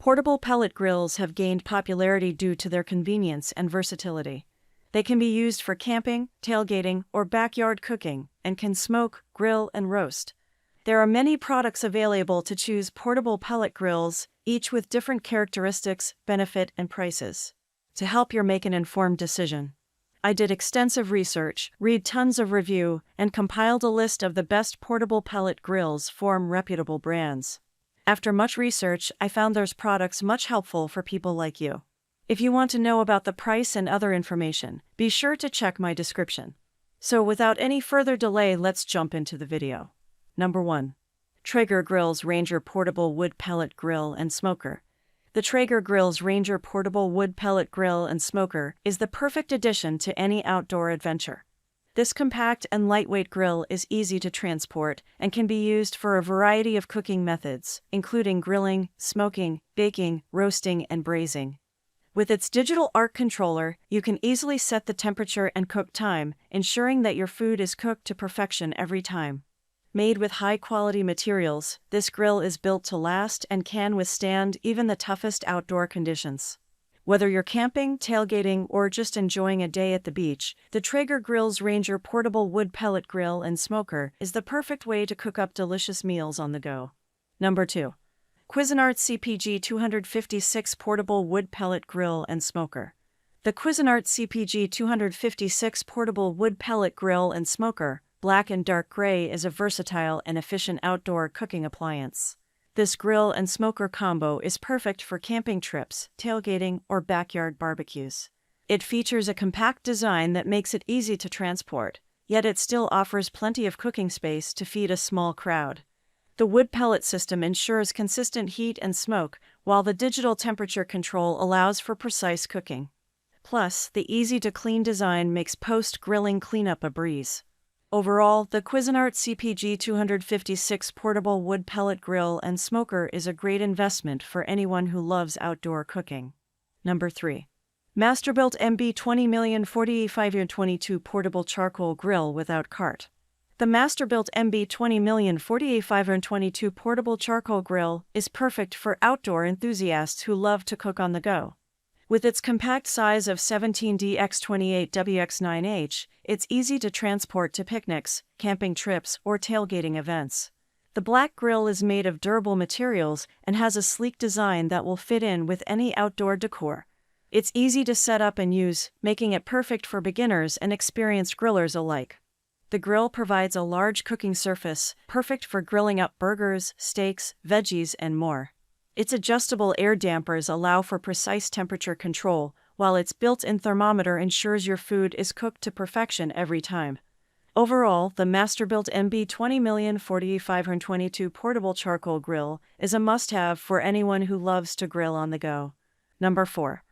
Portable pellet grills have gained popularity due to their convenience and versatility. They can be used for camping, tailgating, or backyard cooking, and can smoke, grill, and roast. There are many products available to choose portable pellet grills, each with different characteristics, benefit, and prices. To help you make an informed decision, I did extensive research, read tons of review, and compiled a list of the best portable pellet grills from reputable brands. After much research, I found there's products much helpful for people like you. If you want to know about the price and other information, be sure to check my description. So without any further delay, let's jump into the video. Number 1. Traeger Grills Ranger Portable Wood Pellet Grill and Smoker. The Traeger Grills Ranger Portable Wood Pellet Grill and Smoker is the perfect addition to any outdoor adventure. This compact and lightweight grill is easy to transport and can be used for a variety of cooking methods, including grilling, smoking, baking, roasting, and braising. With its digital arc controller, you can easily set the temperature and cook time, ensuring that your food is cooked to perfection every time. Made with high-quality materials, this grill is built to last and can withstand even the toughest outdoor conditions. Whether you're camping, tailgating, or just enjoying a day at the beach, the Traeger Grills Ranger Portable Wood Pellet Grill and Smoker is the perfect way to cook up delicious meals on the go. Number 2. Cuisinart CPG 256 Portable Wood Pellet Grill and Smoker. The Cuisinart CPG 256 Portable Wood Pellet Grill and Smoker, black and dark gray, is a versatile and efficient outdoor cooking appliance. This grill and smoker combo is perfect for camping trips, tailgating, or backyard barbecues. It features a compact design that makes it easy to transport, yet it still offers plenty of cooking space to feed a small crowd. The wood pellet system ensures consistent heat and smoke, while the digital temperature control allows for precise cooking. Plus, the easy-to-clean design makes post-grilling cleanup a breeze. Overall, the Cuisinart CPG 256 Portable Wood Pellet Grill and Smoker is a great investment for anyone who loves outdoor cooking. Number 3. Masterbuilt MB 20mm4522 Portable Charcoal Grill Without Cart. The Masterbuilt MB 20mm4522 Portable Charcoal Grill is perfect for outdoor enthusiasts who love to cook on the go. With its compact size of 17D x28WX9H, it's easy to transport to picnics, camping trips, or tailgating events. The black grill is made of durable materials and has a sleek design that will fit in with any outdoor decor. It's easy to set up and use, making it perfect for beginners and experienced grillers alike. The grill provides a large cooking surface, perfect for grilling up burgers, steaks, veggies, and more. Its adjustable air dampers allow for precise temperature control, while its built-in thermometer ensures your food is cooked to perfection every time. Overall, the Masterbuilt MB 20mm4522 Portable Charcoal Grill is a must-have for anyone who loves to grill on the go. Number 4.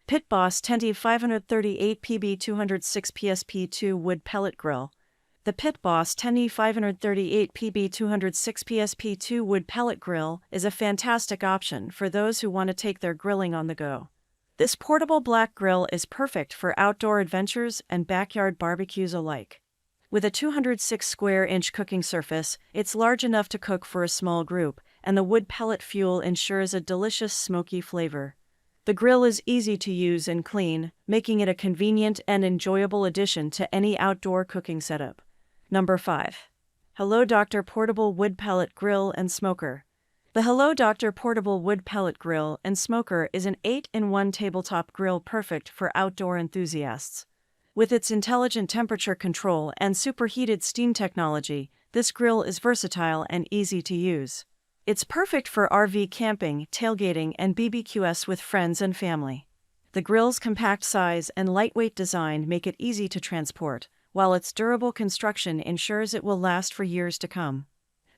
Pit Boss 10D 538 PB 206 PSP2 Wood Pellet Grill. The Pit Boss 10D 538 PB 206 PSP2 Wood Pellet Grill is a fantastic option for those who want to take their grilling on the go. This portable black grill is perfect for outdoor adventures and backyard barbecues alike. With a 206 square inch cooking surface, it's large enough to cook for a small group, and the wood pellet fuel ensures a delicious smoky flavor. The grill is easy to use and clean, making it a convenient and enjoyable addition to any outdoor cooking setup. Number 5. Hello Dr. Portable Wood Pellet Grill and Smoker. The Hello Dr. Portable Wood Pellet Grill and Smoker is an 8-in-1 tabletop grill perfect for outdoor enthusiasts. With its intelligent temperature control and superheated steam technology, this grill is versatile and easy to use. It's perfect for RV camping, tailgating, and BBQs with friends and family. The grill's compact size and lightweight design make it easy to transport, while its durable construction ensures it will last for years to come.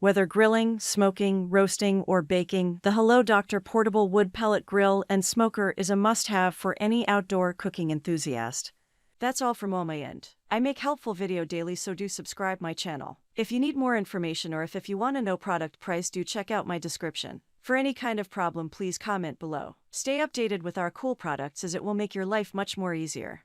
Whether grilling, smoking, roasting, or baking, the Hello Dr. Portable Wood Pellet Grill and Smoker is a must-have for any outdoor cooking enthusiast. That's all from my end. I make helpful video daily, so do subscribe my channel. If you need more information or if you want to know product price, do check out my description. For any kind of problem, please comment below. Stay updated with our cool products as it will make your life much more easier.